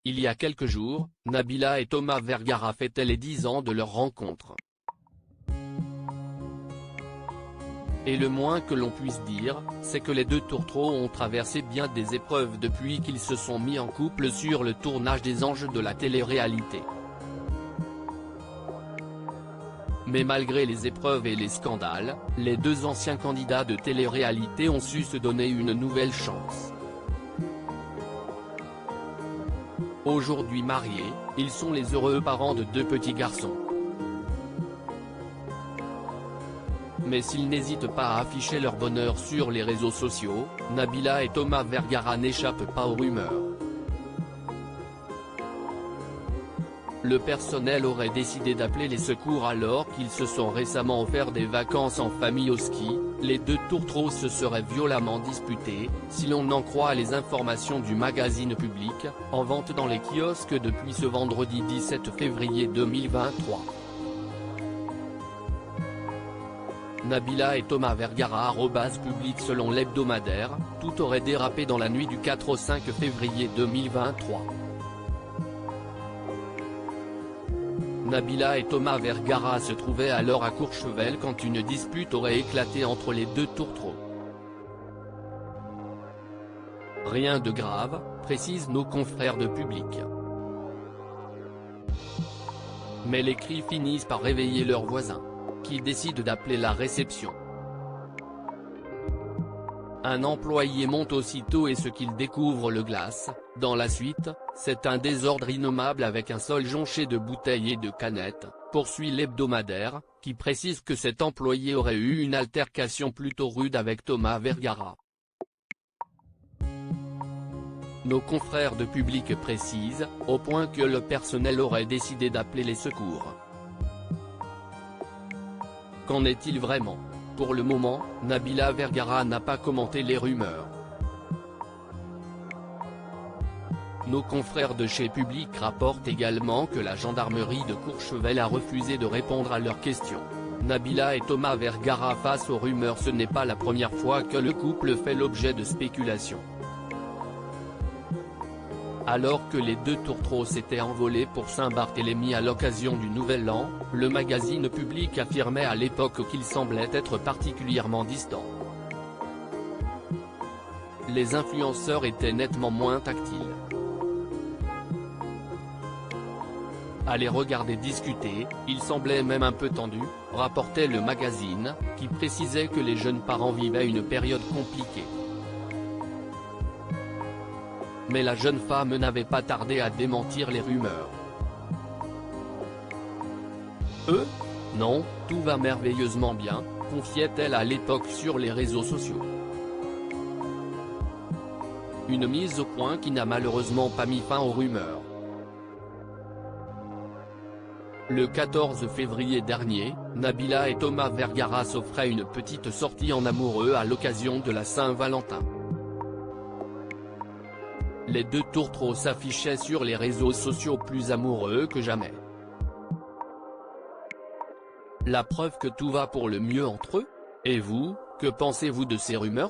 Il y a quelques jours, Nabila et Thomas Vergara fêtaient les 10 ans de leur rencontre. Et le moins que l'on puisse dire, c'est que les deux tourtereaux ont traversé bien des épreuves depuis qu'ils se sont mis en couple sur le tournage des Anges de la télé-réalité. Mais malgré les épreuves et les scandales, les deux anciens candidats de télé-réalité ont su se donner une nouvelle chance. Aujourd'hui mariés, ils sont les heureux parents de deux petits garçons. Mais s'ils n'hésitent pas à afficher leur bonheur sur les réseaux sociaux, Nabila et Thomas Vergara n'échappent pas aux rumeurs. Le personnel aurait décidé d'appeler les secours alors qu'ils se sont récemment offert des vacances en famille au ski. Les deux tourtereaux se seraient violemment disputés, si l'on en croit les informations du magazine Public, en vente dans les kiosques depuis ce vendredi 17 février 2023. Nabila et Thomas Vergara @Public. Selon l'hebdomadaire, tout aurait dérapé dans la nuit du 4 au 5 février 2023. Nabila et Thomas Vergara se trouvaient alors à Courchevel quand une dispute aurait éclaté entre les deux tourtereaux. Rien de grave, précisent nos confrères de Public. Mais les cris finissent par réveiller leurs voisins, qui décident d'appeler la réception. Un employé monte aussitôt et ce qu'il découvre le glace. Dans la suite, c'est un désordre innommable avec un sol jonché de bouteilles et de canettes, poursuit l'hebdomadaire, qui précise que cet employé aurait eu une altercation plutôt rude avec Thomas Vergara. Nos confrères de Public précisent, au point que le personnel aurait décidé d'appeler les secours. Qu'en est-il vraiment ? Pour le moment, Nabila Vergara n'a pas commenté les rumeurs. Nos confrères de chez Public rapportent également que la gendarmerie de Courchevel a refusé de répondre à leurs questions. Nabila et Thomas Vergara face aux rumeurs. Ce n'est pas la première fois que le couple fait l'objet de spéculations. Alors que les deux tourtereaux s'étaient envolés pour Saint-Barthélemy à l'occasion du Nouvel An, le magazine Public affirmait à l'époque qu'ils semblaient être particulièrement distants. Les influenceurs étaient nettement moins tactiles. À les regarder discuter, ils semblaient même un peu tendus, rapportait le magazine, qui précisait que les jeunes parents vivaient une période compliquée. Mais la jeune femme n'avait pas tardé à démentir les rumeurs. Non, tout va merveilleusement bien, confiait-elle à l'époque sur les réseaux sociaux. Une mise au point qui n'a malheureusement pas mis fin aux rumeurs. Le 14 février dernier, Nabila et Thomas Vergara s'offraient une petite sortie en amoureux à l'occasion de la Saint-Valentin. Les deux tourtereaux s'affichaient sur les réseaux sociaux plus amoureux que jamais. La preuve que tout va pour le mieux entre eux ? Et vous, que pensez-vous de ces rumeurs ?